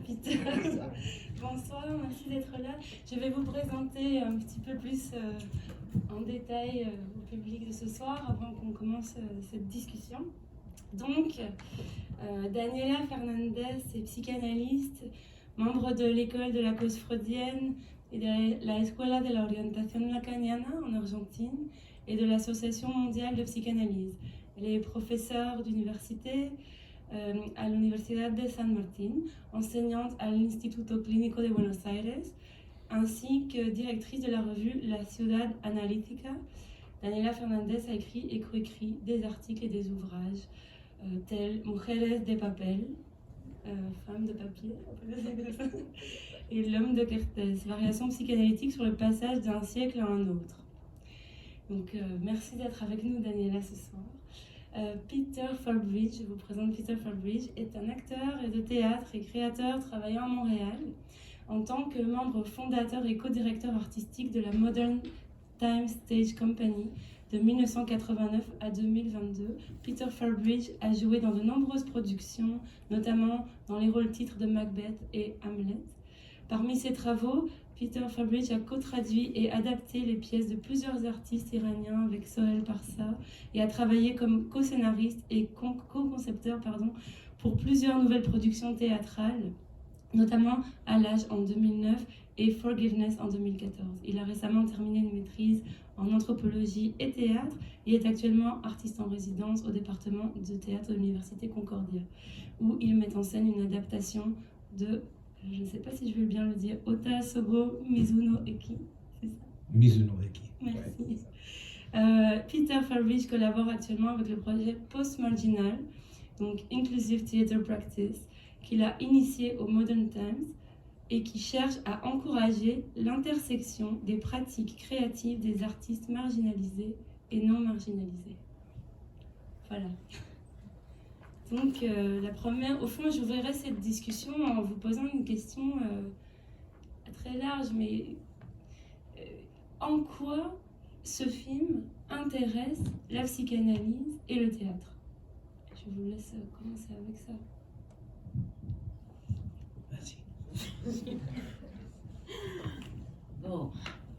Peter. Bonsoir, merci d'être là. Je vais vous présenter un petit peu plus en détail au public de ce soir avant qu'on commence cette discussion. Donc, Daniela Fernandez est psychanalyste, membre de l'école de la cause freudienne et de la Escuela de la Orientación Lacaniana en Argentine et de l'Association mondiale de psychanalyse. Elle est professeure d'université à l'Universidad de San Martín, enseignante à l'Instituto Clínico de Buenos Aires, ainsi que directrice de la revue La Ciudad Analítica. Daniela Fernandez a écrit et coécrit des articles et des ouvrages tels Mujeres de Papel, Femmes de papier, et L'homme de Kertész, variations psychanalytiques sur le passage d'un siècle à un autre. Donc merci d'être avec nous, Daniela, ce soir. Peter Farbridge, je vous présente Peter Farbridge, est un acteur de théâtre et créateur travaillant à Montréal en tant que membre fondateur et co-directeur artistique de la Modern Times Stage Company de 1989 à 2022. Peter Farbridge a joué dans de nombreuses productions, notamment dans les rôles titres de Macbeth et Hamlet. Parmi ses travaux, Peter Farbridge a co-traduit et adapté les pièces de plusieurs artistes iraniens avec Sohail Parsa et a travaillé comme co-scénariste et co-concepteur pour plusieurs nouvelles productions théâtrales, notamment À l'âge en 2009 et Forgiveness en 2014. Il a récemment terminé une maîtrise en anthropologie et théâtre et est actuellement artiste en résidence au département de théâtre de l'Université Concordia, où il met en scène une adaptation de, je ne sais pas si je vais bien le dire, Ota Sogo Mizuno Eki, c'est ça? Mizuno Eki. Merci. Peter Farbridge collabore actuellement avec le projet Post Marginal, donc Inclusive Theatre Practice, qu'il a initié au Modern Times et qui cherche à encourager l'intersection des pratiques créatives des artistes marginalisés et non marginalisés. Voilà. Donc, la première, au fond, j'ouvrirai cette discussion en vous posant une question très large, mais en quoi ce film intéresse la psychanalyse et le théâtre? Je vous laisse commencer avec ça. Vas-y. Bon,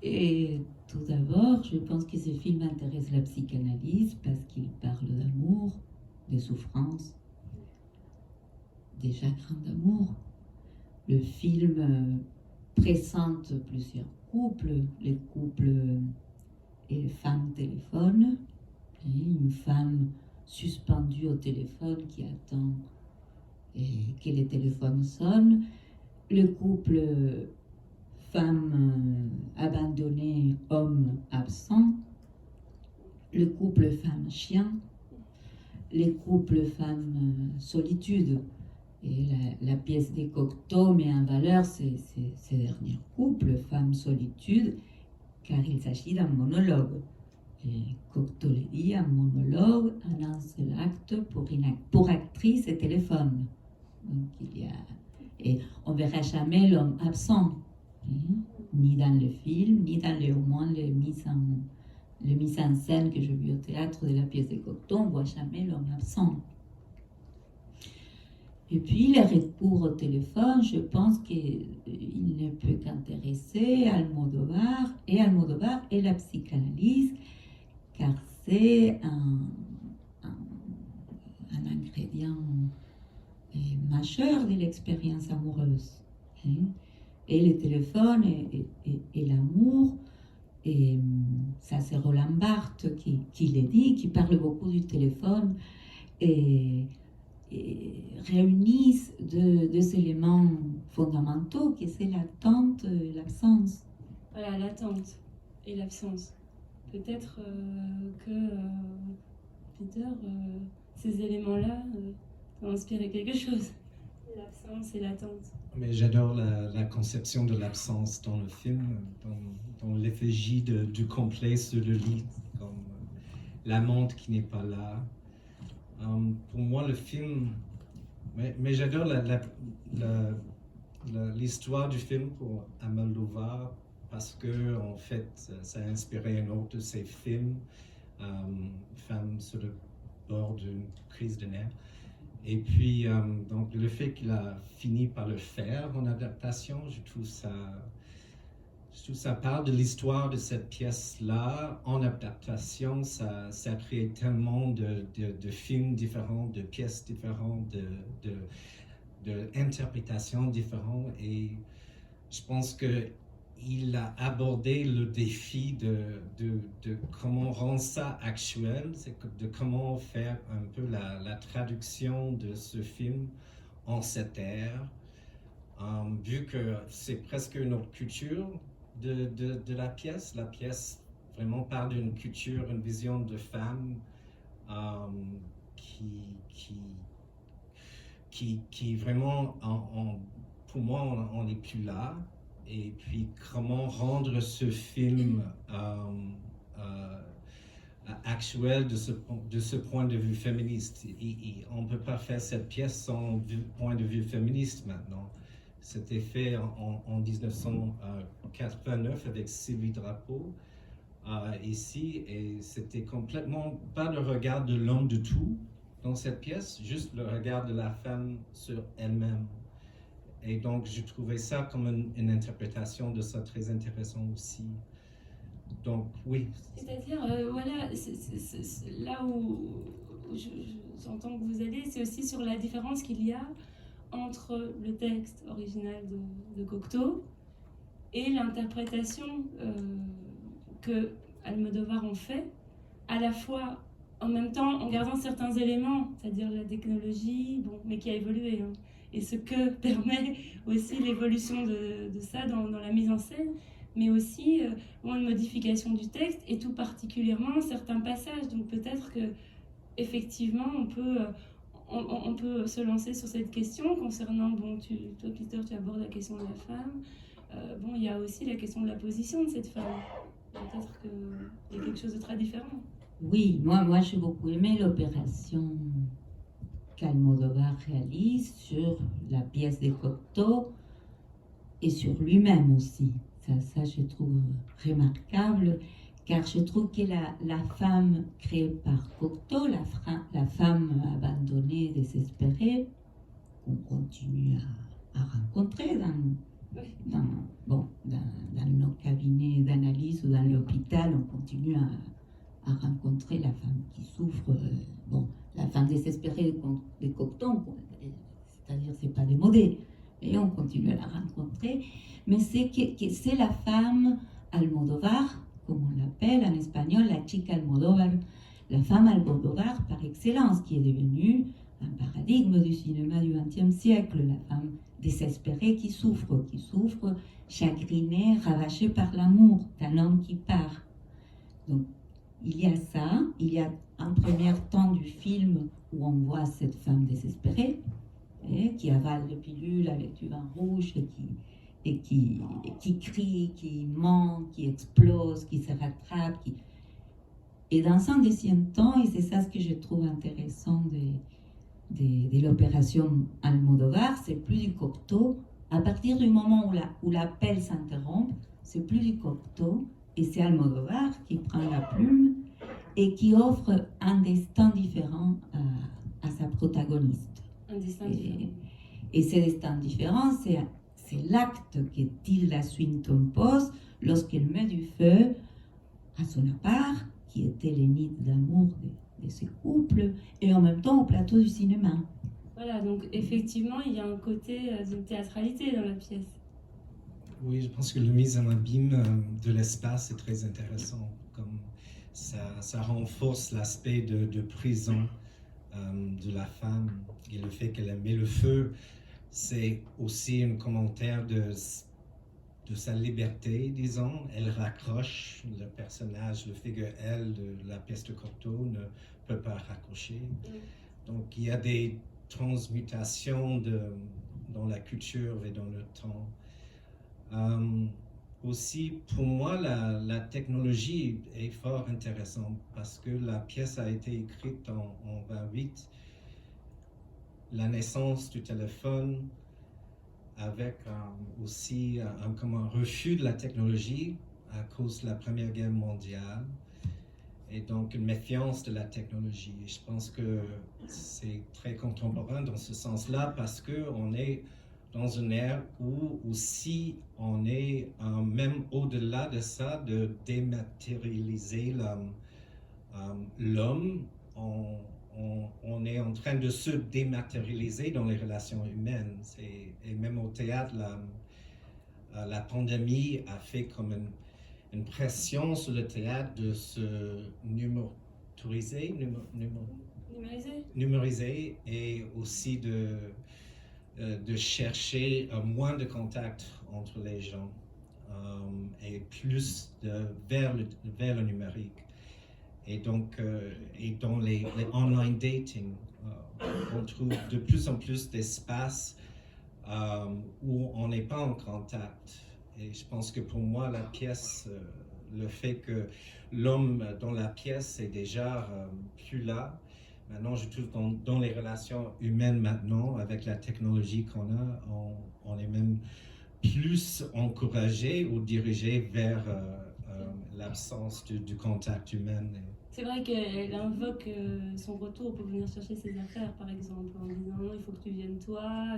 et tout d'abord, je pense que ce film intéresse la psychanalyse parce qu'il parle d'amour, de souffrance, des chagrins d'amour. Le film présente plusieurs couples, les couples et les femmes téléphonent, et une femme suspendue au téléphone qui attend que le téléphone sonne, le couple femme abandonnée, homme absent, le couple femme-chien, les couples femme-solitude. Et la pièce des Cocteau met en valeur ces derniers couples, femme-solitude, car il s'agit d'un monologue. Et Cocteau le dit, un monologue en un seul acte pour actrice et téléphone. Donc et on ne verra jamais l'homme absent, ni dans le film, ni dans au moins les mises en scène que j'ai vues au théâtre de la pièce de Cocteau, on ne voit jamais l'homme absent. Et puis, le recours au téléphone, je pense qu'il ne peut qu'intéresser Almodovar et la psychanalyse, car c'est un ingrédient majeur de l'expérience amoureuse. Et le téléphone et l'amour, et ça c'est Roland Barthes qui le dit, qui parle beaucoup du téléphone, et réunissent deux éléments fondamentaux, que c'est l'attente et l'absence. Voilà, l'attente et l'absence. Peut-être que Peter, ces éléments-là t'ont inspiré quelque chose. L'absence et l'attente. Mais j'adore la conception de l'absence dans le film, dans l'effigie du complet sur le lit, comme l'amante qui n'est pas là. Pour moi, le film, mais j'adore l'histoire du film pour Almodovar parce que en fait, ça a inspiré un autre de ses films, Femme sur le bord d'une crise de nerfs. Et puis, donc, le fait qu'il a fini par le faire en adaptation, je trouve ça parle de l'histoire de cette pièce-là. En adaptation, ça crée tellement de films différents, de pièces différentes, d'interprétations différentes. Et je pense qu'il a abordé le défi de comment rendre ça actuel, de comment faire un peu la traduction de ce film en cette ère, vu que c'est presque une autre culture de la pièce. La pièce vraiment parle d'une culture, une vision de femme qui vraiment, pour moi, on n'est plus là. Et puis, comment rendre ce film actuel de ce point de vue féministe. On ne peut pas faire cette pièce sans point de vue féministe maintenant. C'était fait en 1989 avec Sylvie Drapeau ici, et c'était complètement pas le regard de l'homme du tout dans cette pièce, juste le regard de la femme sur elle-même. Et donc, je trouvais ça comme une interprétation de ça très intéressant aussi. Donc, oui. C'est-à-dire, voilà, là où j'entends que vous allez, c'est aussi sur la différence qu'il y a entre le texte original de Cocteau et l'interprétation que Almodovar en fait, à la fois en même temps en gardant certains éléments, c'est-à-dire la technologie, bon, mais qui a évolué, hein, et ce que permet aussi l'évolution de ça dans la mise en scène, mais aussi une modification du texte, et tout particulièrement certains passages. Donc peut-être que effectivement on peut se lancer sur cette question concernant, bon, toi Peter, tu abordes la question de la femme, bon, il y a aussi la question de la position de cette femme. Peut-être qu'il y a quelque chose de très différent. Oui, moi j'ai beaucoup aimé l'opération qu'Almodovar réalise sur la pièce de Cocteau et sur lui-même aussi. Ça, je trouve remarquable, car je trouve que la femme créée par Cocteau, la femme abandonnée, désespérée, qu'on continue à rencontrer dans nos cabinets d'analyse ou dans l'hôpital, on continue à rencontrer la femme qui souffre, la femme désespérée de Cocteau, c'est-à-dire c'est pas démodé, et on continue à la rencontrer, mais c'est la femme Almodovar, comme on l'appelle en espagnol, la chica Almodovar, la femme Almodovar par excellence, qui est devenue un paradigme du cinéma du XXe siècle, la femme désespérée qui souffre, chagrinée, ravagée par l'amour d'un homme qui part. Donc, il y a ça, il y a un premier temps du film où on voit cette femme désespérée qui avale des pilules avec du vin rouge et qui crie, qui ment, qui explose, qui se rattrape. Et dans un deuxième temps, et c'est ça ce que je trouve intéressant de l'opération Almodovar, c'est plus du Cocteau. À partir du moment où l'appel s'interrompt, c'est plus du Cocteau, et c'est Almodovar qui prend la plume et qui offre un destin différent à sa protagoniste. Un destin différent. Et ce destin différent, c'est l'acte que Tilda Swinton pose lorsqu'elle met du feu à son appart, qui était le nid d'amour de ce couple, et en même temps au plateau du cinéma. Voilà, donc effectivement, il y a un côté d'une théâtralité dans la pièce. Oui, je pense que la mise en abîme de l'espace est très intéressant. Comme ça renforce l'aspect de prison de la femme, et le fait qu'elle met le feu, c'est aussi un commentaire de sa liberté, disons. Elle raccroche le personnage, le fait qu'elle, de la pièce de Cocteau, ne peut pas raccrocher. Donc il y a des transmutations dans la culture et dans le temps. Aussi, pour moi, la technologie est fort intéressante parce que la pièce a été écrite en 28. La naissance du téléphone avec aussi comme un refus de la technologie à cause de la Première Guerre mondiale. et donc une méfiance de la technologie. Et je pense que c'est très contemporain dans ce sens-là parce qu'on est dans une ère où aussi on est même au-delà de ça, de dématérialiser l'homme. On est en train de se dématérialiser dans les relations humaines. Et même au théâtre, la pandémie a fait comme une pression sur le théâtre de se numériser et aussi de chercher moins de contact entre les gens et plus vers le numérique. Et donc, et dans les online dating, on trouve de plus en plus d'espaces où on n'est pas en contact. Et je pense que pour moi, la pièce, le fait que l'homme dans la pièce est déjà plus là. Maintenant, je trouve dans les relations humaines maintenant, avec la technologie qu'on a, on est même plus encouragé ou dirigé vers l'absence du contact humain. C'est vrai qu'elle invoque son retour pour venir chercher ses affaires, par exemple, en disant non, il faut que tu viennes toi.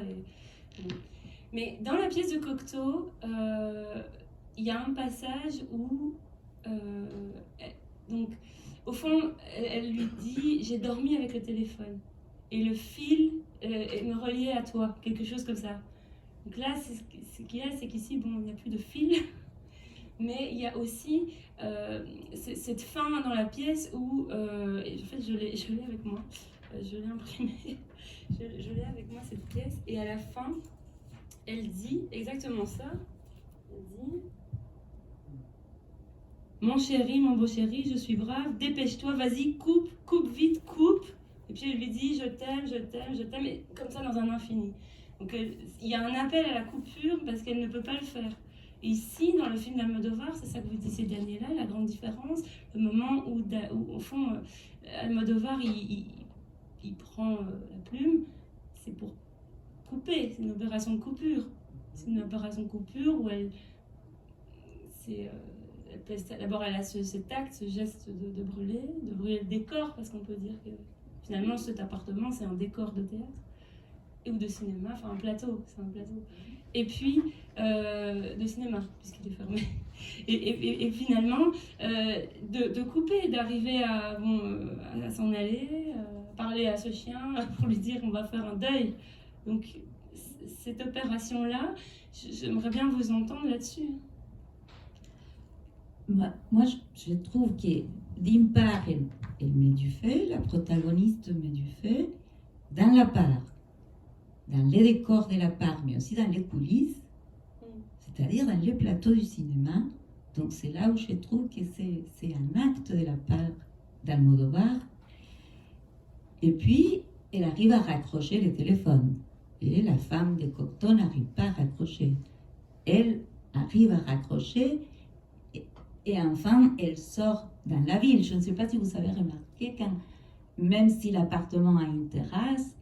Mais dans la pièce de Cocteau, il y a un passage où, donc, au fond, elle lui dit j'ai dormi avec le téléphone et le fil me reliait à toi, quelque chose comme ça. Donc là, ce qu'il y a, c'est qu'ici, bon, il n'y a plus de fil. Mais il y a aussi cette fin dans la pièce où, en fait, je l'ai avec moi, je l'ai imprimée, je l'ai avec moi cette pièce, et à la fin, elle dit exactement ça. Elle dit mon chéri, mon beau chéri, je suis brave, dépêche-toi, vas-y, coupe vite, coupe. Et puis elle lui dit je t'aime, je t'aime, je t'aime, et comme ça dans un infini. Donc il y a un appel à la coupure parce qu'elle ne peut pas le faire. Et ici, dans le film d'Almodovar, c'est ça que vous disiez, Daniela, la grande différence, le moment où au fond, Almodovar, il prend la plume, c'est pour couper, c'est une opération de coupure. C'est une opération de coupure où d'abord elle a cet acte, ce geste de brûler le décor, parce qu'on peut dire que finalement cet appartement, c'est un décor de théâtre, ou de cinéma, enfin un plateau, c'est un plateau. Et puis, de cinéma, puisqu'il est fermé. Et finalement, de couper, d'arriver à s'en aller, parler à ce chien pour lui dire on va faire un deuil. Donc, cette opération-là, j'aimerais bien vous entendre là-dessus. Moi, je trouve que d'une part, elle met du feu, la protagoniste met du feu dans la part, dans les décors de la part, mais aussi dans les coulisses, c'est-à-dire dans les plateaux du cinéma. Donc c'est là où je trouve que c'est un acte de la part d'Almodovar. Et puis, elle arrive à raccrocher le téléphone. Et la femme de Cocteau n'arrive pas à raccrocher. Elle arrive à raccrocher et enfin, elle sort dans la ville. Je ne sais pas si vous avez remarqué, même si l'appartement a une terrasse,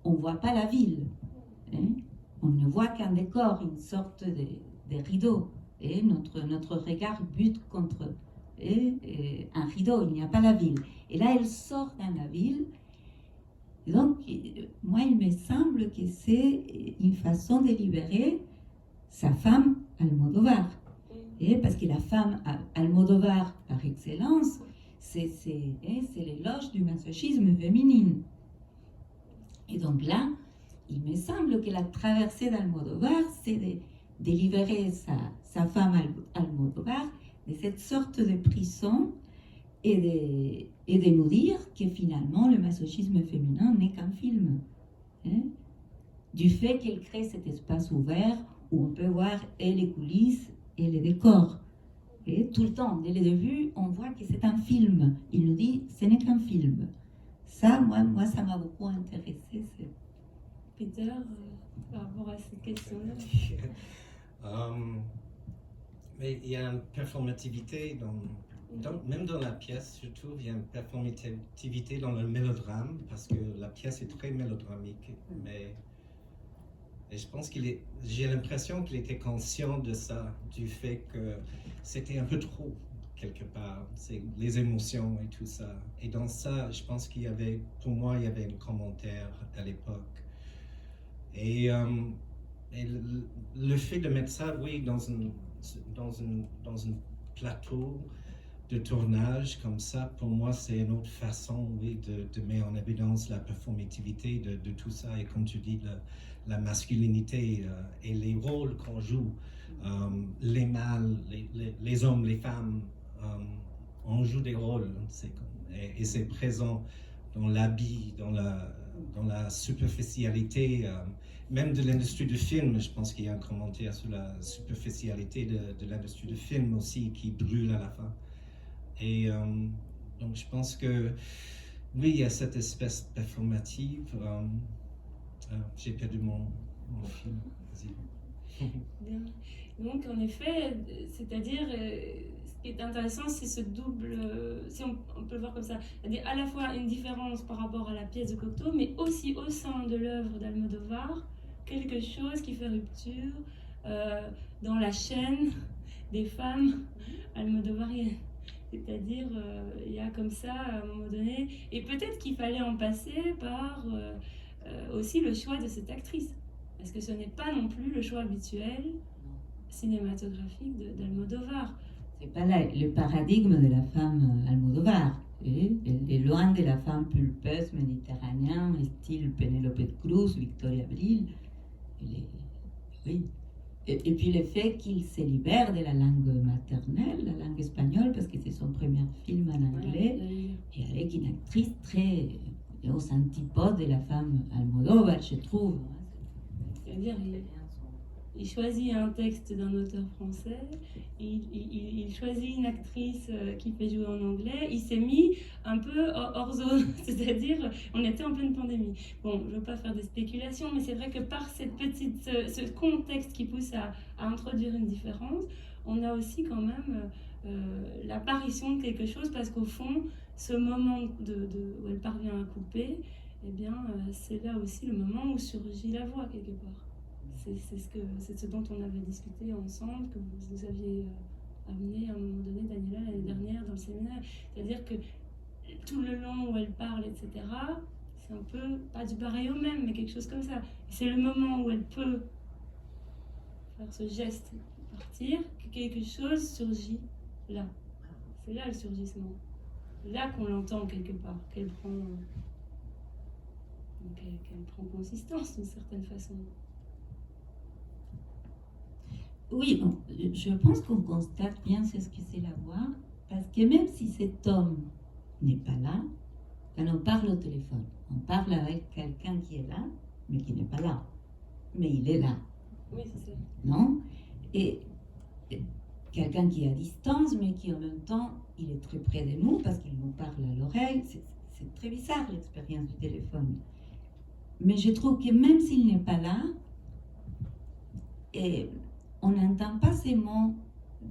on ne voit pas la ville. Hein? On ne voit qu'un décor, une sorte de rideau. Et notre regard bute contre un rideau, il n'y a pas la ville. Et là, elle sort dans la ville. Et donc, moi, il me semble que c'est une façon de libérer sa femme Almodovar. Et parce que la femme Almodovar, par excellence, c'est l'éloge du masochisme féminin. Et donc là, il me semble que la traversée d'Almodovar, c'est de libérer sa femme Almodovar de cette sorte de prison et de nous dire que finalement le masochisme féminin n'est qu'un film. Hein? Du fait qu'elle crée cet espace ouvert où on peut voir et les coulisses et les décors. Et tout le temps, dès le début, on voit que c'est un film. Il nous dit ce n'est qu'un film. Ça, moi, ça m'a beaucoup intéressé. Peter, par rapport à cette question-là. Mais il y a une performativité même dans la pièce, je trouve, il y a une performativité dans le mélodrame, parce que la pièce est très mélodramique, mais et je pense j'ai l'impression qu'il était conscient de ça, du fait que c'était un peu trop, quelque part. C'est les émotions et tout ça. Et dans ça, je pense qu'il y avait, pour moi, il y avait un commentaire à l'époque. Et le fait de mettre ça, oui, dans un plateau de tournage comme ça, pour moi, c'est une autre façon, oui, de mettre en évidence la performativité de tout ça. Et comme tu dis, la masculinité et les rôles qu'on joue, les mâles, les hommes, les femmes, on joue des rôles. Et c'est présent dans l'habit, dans la superficialité, même de l'industrie du film. Je pense qu'il y a un commentaire sur la superficialité de l'industrie du film aussi qui brûle à la fin. Et donc je pense que oui, il y a cette espèce performative. J'ai perdu mon fil. Vas-y. Bien. Donc en effet, c'est-à-dire, ce qui est intéressant, c'est ce double, si on peut le voir comme ça, c'est-à-dire à la fois une différence par rapport à la pièce de Cocteau, mais aussi au sein de l'œuvre d'Almodovar, quelque chose qui fait rupture dans la chaîne des femmes almodovariennes. C'est-à-dire, il y a comme ça, à un moment donné, et peut-être qu'il fallait en passer par aussi le choix de cette actrice. Parce que ce n'est pas non plus le choix habituel cinématographique d'Almodovar. C'est pas le paradigme de la femme Almodovar. Elle est loin de la femme pulpeuse méditerranéenne, style Penélope Cruz, Victoria Abril. Oui. Et puis le fait qu'il se libère de la langue maternelle, la langue espagnole, parce que c'est son premier film en anglais, et avec une actrice très aux antipodes de la femme Almodovar, je trouve. C'est-à-dire, il choisit un texte d'un auteur français, il choisit une actrice qui fait jouer en anglais, il s'est mis un peu hors zone, c'est-à-dire on était en pleine pandémie. Bon, je ne veux pas faire des spéculations, mais c'est vrai que par ce contexte qui pousse à introduire une différence, on a aussi quand même l'apparition de quelque chose, parce qu'au fond, ce moment où elle parvient à couper, eh bien, c'est là aussi le moment où surgit la voix quelque part. C'est ce dont on avait discuté ensemble, que vous aviez amené à un moment donné, Daniela, l'année dernière dans le séminaire. C'est-à-dire que tout le long où elle parle, etc., c'est un peu, pas du pareil au même, mais quelque chose comme ça. C'est le moment où elle peut faire ce geste, partir, que quelque chose surgit là. C'est là le surgissement. Là qu'on l'entend quelque part, qu'elle prend consistance d'une certaine façon. Oui, bon, je pense qu'on constate bien ce que c'est la voix, parce que même si cet homme n'est pas là, quand on parle au téléphone, on parle avec quelqu'un qui est là, mais qui n'est pas là. Mais il est là. Oui, c'est ça. Non? Et quelqu'un qui est à distance, mais qui en même temps, il est très près de nous, parce qu'il nous parle à l'oreille. C'est très bizarre l'expérience du téléphone. Mais je trouve que même s'il n'est pas là, on n'entend pas ces mots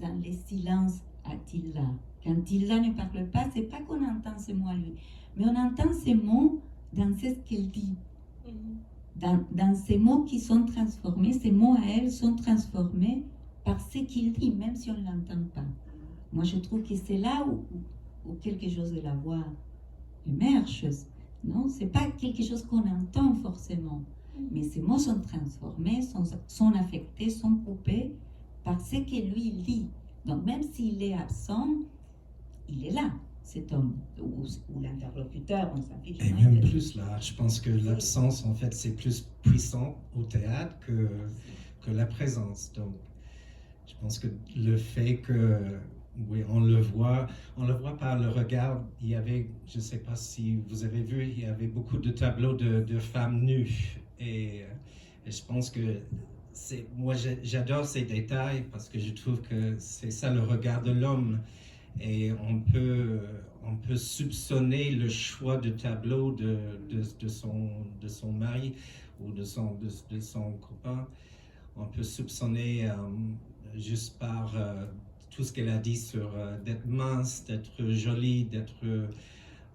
dans les silences à Tilda. Quand Tilda ne parle pas, c'est pas qu'on entend ces mots à lui, mais on entend ces mots dans ce qu'elle dit. Dans ces mots qui sont transformés, ces mots à elle sont transformés par ce qu'il dit, même si on ne l'entend pas. Moi, je trouve que c'est là où quelque chose de la voix émerge. Non, c'est pas quelque chose qu'on entend forcément. Mais ces mots sont transformés, sont affectés, sont coupés par ce que lui il dit. Donc même s'il est absent, il est là, cet homme, ou l'interlocuteur, on s'en fiche. Et même plus là, je pense que l'absence, en fait, c'est plus puissant au théâtre que la présence. Donc, je pense que le fait que, oui, on le voit par le regard. Il y avait, je ne sais pas si vous avez vu, il y avait beaucoup de tableaux de femmes nues. Et je pense que moi j'adore ces détails parce que je trouve que c'est ça le regard de l'homme. Et on peut soupçonner le choix de tableau de son mari ou de son copain. On peut soupçonner juste par tout ce qu'elle a dit sur d'être mince, d'être jolie, d'être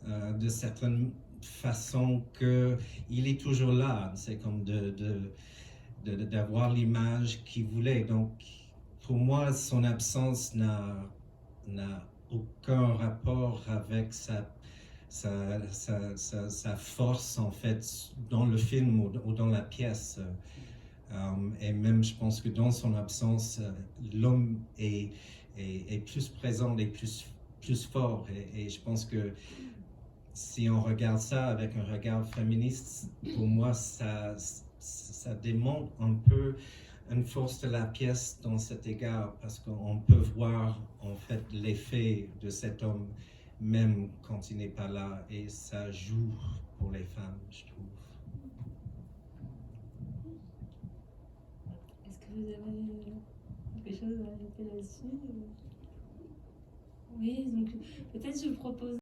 de certaines façon qu'il est toujours là. C'est comme d'avoir l'image qu'il voulait. Donc, pour moi, son absence n'a aucun rapport avec sa force en fait dans le film ou dans la pièce. Et même je pense que dans son absence, l'homme est plus présent et plus fort. Et je pense que si on regarde ça avec un regard féministe, pour moi, ça démontre un peu une force de la pièce dans cet égard, parce qu'on peut voir en fait l'effet de cet homme, même quand il n'est pas là, et ça joue pour les femmes, je trouve. Est-ce que vous avez quelque chose à ajouter là-dessus? Oui, donc peut-être je propose